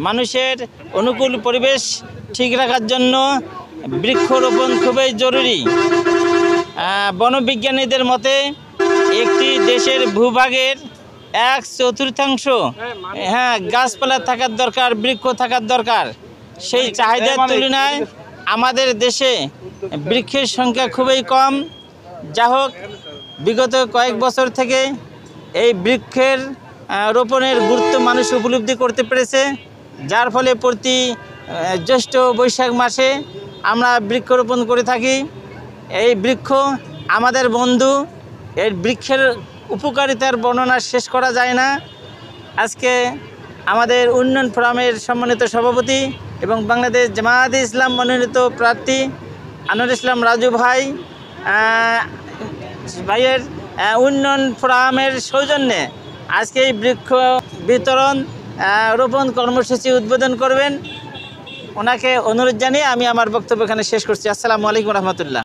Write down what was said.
মানুষের অনুকূল পরিবেশ ঠিক রাখার জন্য বৃক্ষরোপণ খুবই জরুরি। বনবিজ্ঞানীদের মতে একটি দেশের ভূভাগের 1/4 গাছপালা থাকার দরকার, বৃক্ষ থাকার দরকার। সেই চাহিদার তুলনায় আমাদের দেশে বৃক্ষের সংখ্যা খুবই কম। যা হোক, বিগত কয়েক বছর থেকে এই বৃক্ষের রোপণের গুরুত্ব মানুষ উপলব্ধি করতে পেরেছে, যার ফলে প্রতি জ্যৈষ্ঠ বৈশাখ মাসে আমরা বৃক্ষরোপণ করে থাকি। এই বৃক্ষ আমাদের বন্ধু, এই বৃক্ষের উপকারিতার বর্ণনা শেষ করা যায় না। আজকে আমাদের উন্নয়ন ফোরামের সম্মানিত সভাপতি এবং বাংলাদেশ জামায়াতে ইসলাম মনোনীত প্রার্থী আনোয়ার ইসলাম রাজু ভাইয়ের উন্নয়ন ফোরামের সৌজন্যে আজকে এই বৃক্ষ বিতরণ রোপণ কর্মসূচি উদ্বোধন করবেন। ওনাকে অনুরোধ জানিয়ে আমি আমার বক্তব্য এখানে শেষ করছি। আসসালামু আলাইকুম রহমতুল্লাহ।